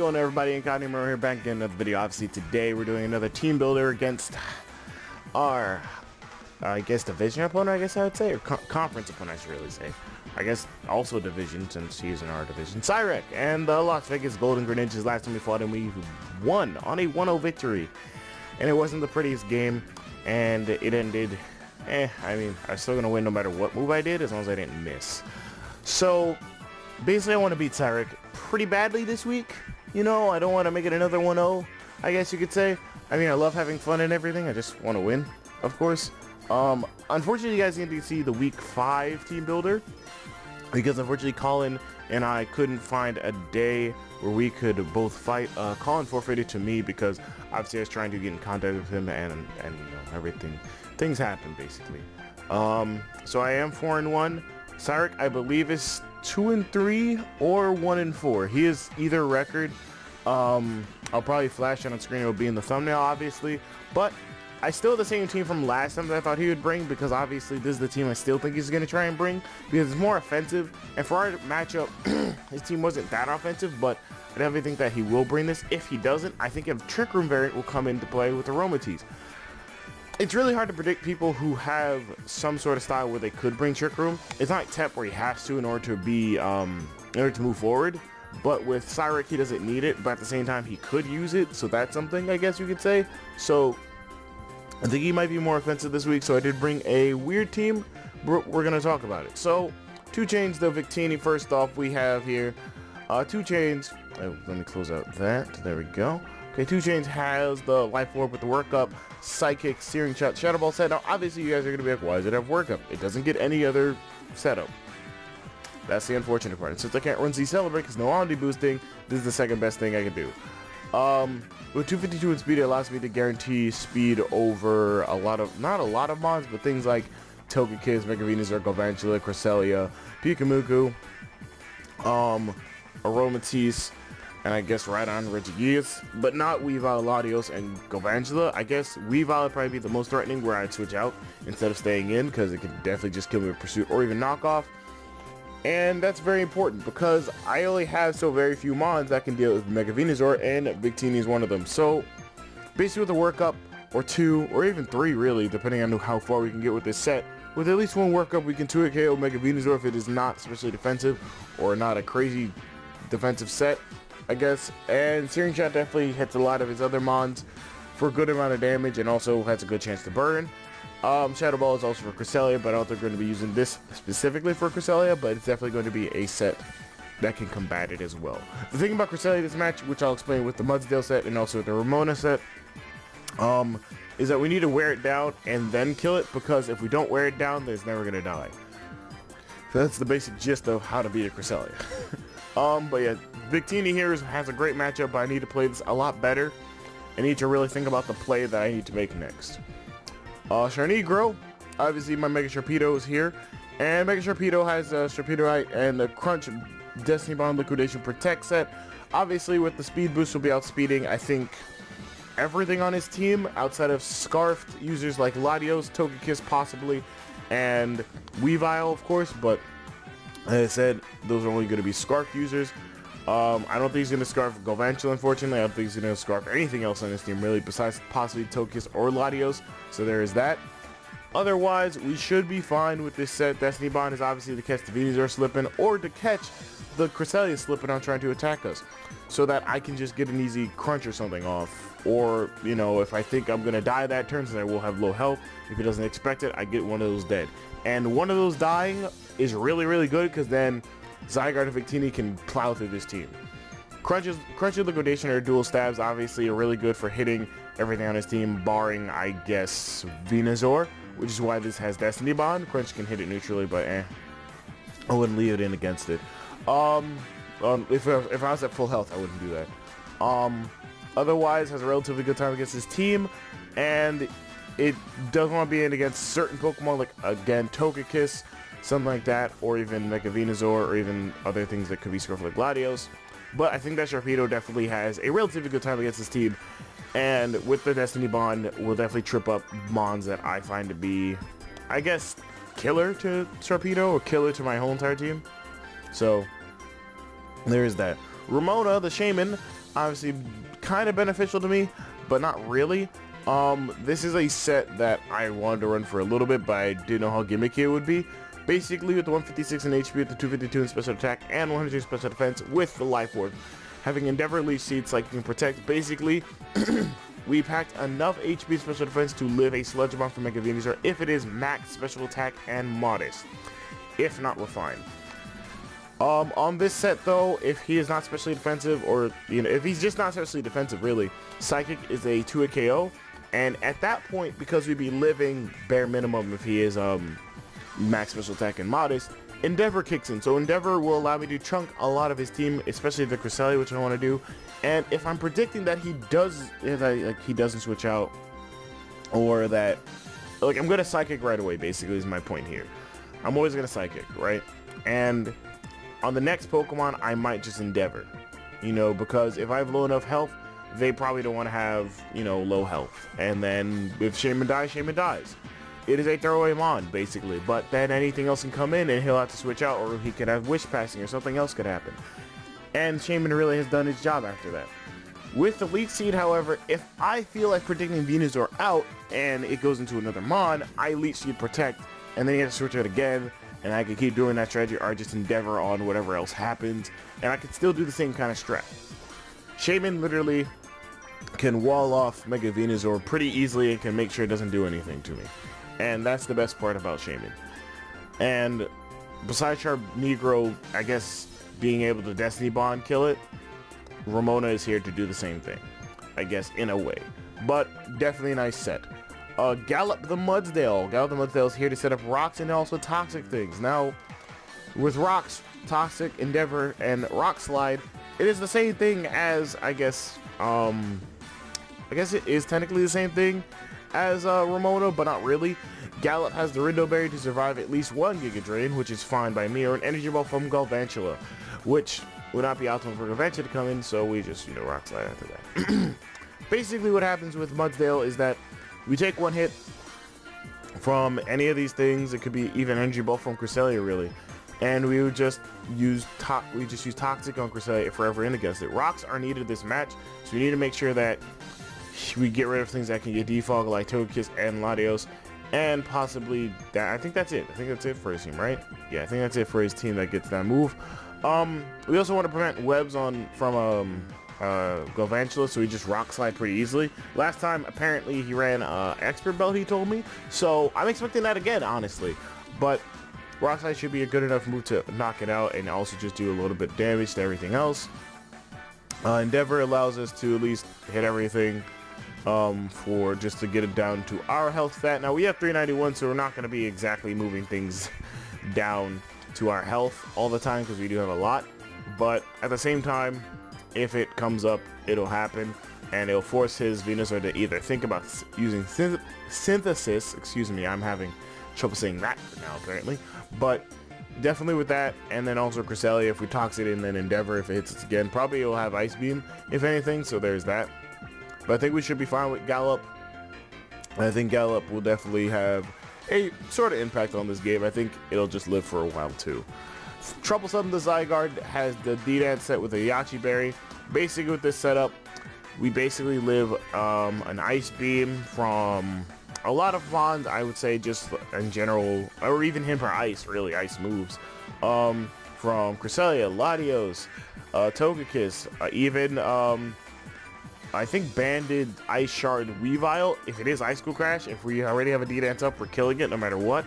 going on, everybody? Incognegro here, back in another video. Obviously today we're doing another team builder against our I guess division opponent, I guess I would say, or conference opponent I should really say. I guess also division, since he's in our division. Cyrek and the Las Vegas Golden Greninjas. Last time we fought him, we won on a 1-0 victory, and it wasn't the prettiest game, and it ended I mean, I'm still gonna win no matter what move I did, as long as I didn't miss. So basically I want to beat Cyrek pretty badly this week. You know, I don't want to make it another 1-0, I guess you could say. I mean, I love having fun and everything. I just want to win, of course. Unfortunately, you guys didn't get to see the week 5 team builder, because unfortunately Colin and I couldn't find a day where we could both fight. Colin forfeited to me because obviously I was trying to get in contact with him, and you know, everything, things happen basically. So I am 4-1. Cyrek, I believe, is 2-3 or 1-4. He is either record. I'll probably flash it on screen. It'll be in the thumbnail, obviously. But I still have the same team from last time that I thought he would bring, because obviously this is the team I still think he's going to try and bring, because it's more offensive. And for our matchup, his team wasn't that offensive, but I definitely think that he will bring this. If he doesn't, I think a Trick Room variant will come into play with Aromatisse. It's really hard to predict people who have some sort of style where they could bring Trick Room. It's not like Tep where he has to in order to be in order to move forward. But with Cyrek, he doesn't need it, but at the same time he could use it, so that's something I guess you could say. So I think he might be more offensive this week, so I did bring a weird team. We're gonna talk about it. So 2 Chains, the Victini. First off, we have here 2 Chains. Oh, let me close out that. There we go. Okay, 2 Chains has the Life Orb with the Workup, Psychic, Searing Shot, Shadow Ball set. Now, obviously, you guys are going to be like, why does it have Workup? It doesn't get any other setup. That's the unfortunate part. And since I can't run Z Celebrate because no Omni boosting, this is the second best thing I can do. With 252 in speed, it allows me to guarantee speed over a lot of, not a lot of mons, but things like Togekiss, Mega Venusaur, Galvantula, Cresselia, Pikamuku, Aromatisse, and I guess right on Regigigas, but not Weavile, Latios, and Galvantula. I guess Weavile would probably be the most threatening, where I'd switch out instead of staying in, because it could definitely just kill me with Pursuit or even Knockoff. And that's very important, because I only have so very few mons that can deal with Mega Venusaur, and Victini is one of them. So basically with a Workup, or 2, or even 3 really, depending on how far we can get with this set, with at least 1 Workup, we can 2-hit KO Mega Venusaur if it is not especially defensive, or not a crazy defensive set, I guess. And Searing Shot definitely hits a lot of his other mons for a good amount of damage, and also has a good chance to burn. Shadow Ball is also for Cresselia, but I don't think we're going to be using this specifically for Cresselia, but it's definitely going to be a set that can combat it as well. The thing about Cresselia this match, which I'll explain with the Mudsdale set and also with the Ramona set, is that we need to wear it down and then kill it, because if we don't wear it down, then it's never going to die. So that's the basic gist of how to beat a Cresselia. But yeah, Victini here has a great matchup, but I need to play this a lot better. I need to really think about the play that I need to make next. Incognegro, obviously my Mega Sharpedo is here, and Mega Sharpedo has a Sharpedoite and the Crunch Destiny Bond Liquidation Protect set. Obviously with the speed boost, will be outspeeding, I think, everything on his team outside of Scarfed users like Latios, Togekiss possibly, and Weavile of course, but as I said, those are only going to be Scarf users. I don't think he's going to Scarf Galvantula, unfortunately. I don't think he's going to Scarf anything else on his team, really, besides possibly Togekiss or Latios. So there is that. Otherwise, we should be fine with this set. Destiny Bond is obviously to catch the Venusaur slipping, or to catch the Cresselia slipping on trying to attack us, so that I can just get an easy Crunch or something off. Or, you know, if I think I'm going to die that turn, since I will have low health, if he doesn't expect it, I get one of those dead. And one of those dying is really, really good, because then Zygarde and Victini can plow through this team. Crunch Liquidation or Dual Stabs obviously are really good for hitting everything on his team, barring, I guess, Venusaur, which is why this has Destiny Bond. Crunch can hit it neutrally, but I wouldn't leave it in against it. If I was at full health, I wouldn't do that. Otherwise, has a relatively good time against his team, and it does want to be in against certain Pokemon, like, again, Togekiss, something like that, or even Mega Venusaur, or even other things that could be Scarf like Latios. But I think that Sharpedo definitely has a relatively good time against his team, and with the Destiny Bond, will definitely trip up mons that I find to be, I guess, killer to Sharpedo, or killer to my whole entire team. So there is that. Ramona, the Shaman, obviously kind of beneficial to me, but not really. This is a set that I wanted to run for a little bit, but I didn't know how gimmicky it would be. Basically, with the 156 in HP, with the 252 in special attack, and 100 in special defense, with the life orb, having Endeavor leech seeds like you can protect. Basically, we packed enough HP special defense to live a sludge bomb for Mega Venusaur if it is max special attack and modest, if not refined. On this set though, if he is not specially defensive, or if he's just not specially defensive really, Psychic is a 2-hit KO, and at that point, because we'd be living bare minimum if he is max special attack and modest, Endeavor kicks in. So Endeavor will allow me to chunk a lot of his team, especially the Cresselia, which I want to do. And if I'm predicting that he doesn't switch out, or that I'm gonna Psychic right away, basically is my point here. I'm always gonna Psychic, right? And on the next Pokemon, I might just Endeavor, because if I have low enough health, they probably don't want to have, low health. And then if Shaman dies, Shaman dies. It is a throwaway mon, basically, but then anything else can come in and he'll have to switch out, or he could have wish passing, or something else could happen. And Shaman really has done his job after that. With the Leech Seed, however, if I feel like predicting Venusaur out and it goes into another mon, I Leech Seed Protect, and then you have to switch out again, and I can keep doing that strategy, or just Endeavor on whatever else happens, and I can still do the same kind of strat. Shaman literally can wall off Mega Venusaur pretty easily and can make sure it doesn't do anything to me. And that's the best part about Shaman. And besides Negro, I guess, being able to Destiny Bond kill it, Ramona is here to do the same thing, I guess, in a way. But definitely a nice set. Gallop the Mudsdale. Gallop the Mudsdale is here to set up rocks and also toxic things. Now, with rocks, Toxic, Endeavor, and Rock Slide, it is the same thing as, I guess it is technically the same thing as Ramona, but not really. Gallop has the Rindo Berry to survive at least one Giga Drain, which is fine by me, or an Energy Ball from Galvantula, which would not be optimal for Galvantula to come in, so we just, Rock Slide after that. Basically what happens with Mudsdale is that we take one hit from any of these things. It could be even Energy Ball from Cresselia, really, and we would just use Toxic on Cresselia if we're ever in against it. Rocks are needed this match, so we need to make sure that we get rid of things that can get defog, like Togekiss and Latios, and possibly that. I think that's it. I think that's it for his team, right? Yeah, I think that's it for his team that gets that move. We also want to prevent webs from Galvantula, so we just Rock Slide pretty easily. Last time, apparently, he ran Expert Belt, he told me, so I'm expecting that again, honestly. But Rock Slide should be a good enough move to knock it out and also just do a little bit of damage to everything else. Endeavor allows us to at least hit everything for just to get it down to our health stat. Now we have 391, so we're not going to be exactly moving things down to our health all the time because we do have a lot, but at the same time, if it comes up, it'll happen, and it'll force his Venusaur to either think about using Synthesis. Excuse me, I'm having trouble saying that now apparently, but definitely with that, and then also Cresselia if we tox it, and then Endeavor if it hits us again. Probably it'll have Ice Beam if anything, so there's that. But I think we should be fine with Gallop. I think Gallop will definitely have a sort of impact on this game. I think it'll just live for a while too. Troublesome, the Zygarde has the D-Dance set with a Yachi Berry. Basically with this setup, we basically live an Ice Beam from a lot of Mons, I would say, just in general, or even Himper Ice, really, Ice moves. From Cresselia, Latios, Togekiss, even I think Banded, Ice Shard, Weavile. If it is Ice School Crash, if we already have a D-Dance up, we're killing it no matter what.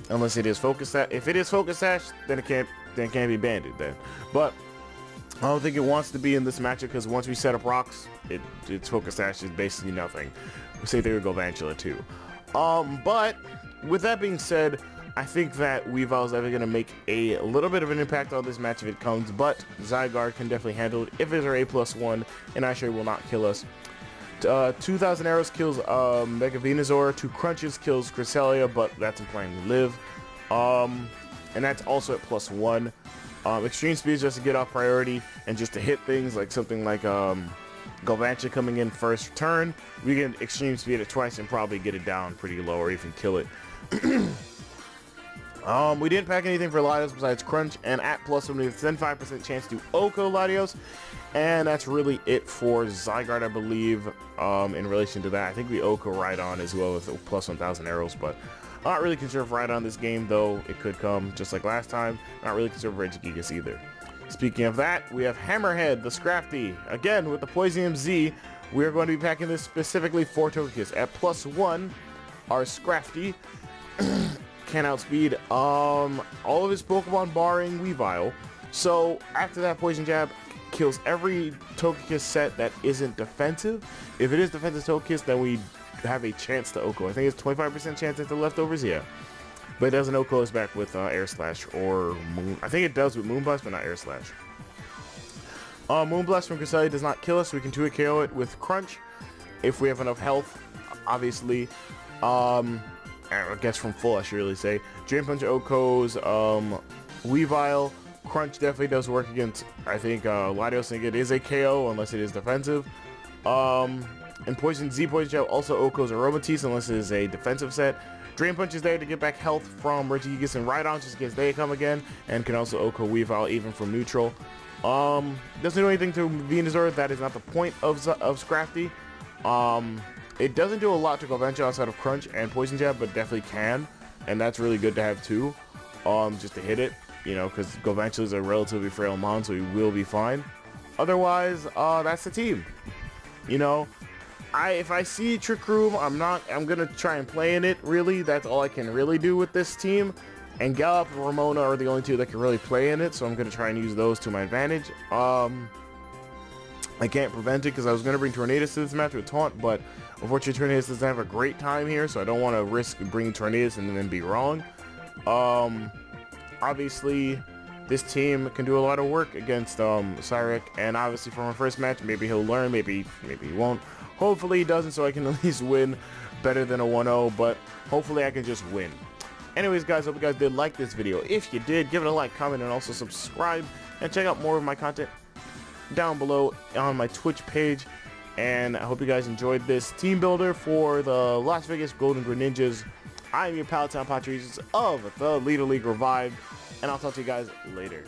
Unless it is Focus Sash. If it is Focus Sash, then it can't be Banded then. But I don't think it wants to be in this matchup because once we set up rocks, its Focus Sash is basically nothing. Same thing with Galvantula too. But with that being said, I think that Weavile is ever going to make a little bit of an impact on this match if it comes, but Zygarde can definitely handle it if it's our A+1, and I sure will not kill us. 2,000 Arrows kills Mega Venusaur, 2 Crunches kills Cresselia, but that's implying to live. And that's also at +1. Extreme Speed is just to get off priority and just to hit things, like something like Galvantula coming in first turn. We can Extreme Speed it twice and probably get it down pretty low or even kill it. We didn't pack anything for Latios besides Crunch, and at plus 1 with 75% chance to Oko Latios, and that's really it for Zygarde, I believe. In relation to that, I think we Oko Rhydon as well with plus 1,000 arrows, but I'm not really concerned for Rhydon this game, though it could come just like last time. Not really concerned for Regigigas either. Speaking of that, we have Hammerhead, the Scrafty, again with the Poisium Z. We are going to be packing this specifically for Togekiss. At plus 1, our Scrafty can outspeed all of his Pokemon barring Weavile. So after that, Poison Jab kills every Togekiss set that isn't defensive. If it is defensive Togekiss, then we have a chance to Oko. I think it's 25% chance at the leftovers, yeah. But it doesn't Oko us back with Air Slash or Moon. I think it does with Moonblast, but not Air Slash. Moonblast from Cresselia does not kill us. We can 2-hit KO it with Crunch if we have enough health, obviously. I guess from full, I should really say. Drain Punch Oko's Weavile. Crunch definitely does work against, I think, Latios. I think it is a KO unless it is defensive. And Poison Jab also Oko's Aromatisse unless it is a defensive set. Drain Punch is there to get back health from Regigigas and Rhydon just in case they come again, and can also Oko Weavile even from neutral. Doesn't do anything to Venusaur. That is not the point of Scrafty. It doesn't do a lot to Galvantula outside of Crunch and Poison Jab, but definitely can, and that's really good to have too, just to hit it, you know, because Galvantula is a relatively frail mon, so he will be fine. Otherwise, that's the team. You know, if I see Trick Room, I'm gonna try and play in it. Really, that's all I can really do with this team. And Gallop and Ramona are the only two that can really play in it, so I'm gonna try and use those to my advantage. I can't prevent it because I was going to bring Tornadus to this match with Taunt, but unfortunately Tornadus doesn't have a great time here, so I don't want to risk bringing Tornadus and then be wrong. Obviously, this team can do a lot of work against Cyric, and obviously from our first match, maybe he'll learn, maybe he won't. Hopefully he doesn't, so I can at least win better than a 1-0, but hopefully I can just win. Anyways, guys, hope you guys did like this video. If you did, give it a like, comment, and also subscribe, and check out more of my content down below on my Twitch page. And I hope you guys enjoyed this team builder for the Las Vegas Golden Greninjas. I'm your Palatine Patrice of the Leader League Revived, and I'll talk to you guys later.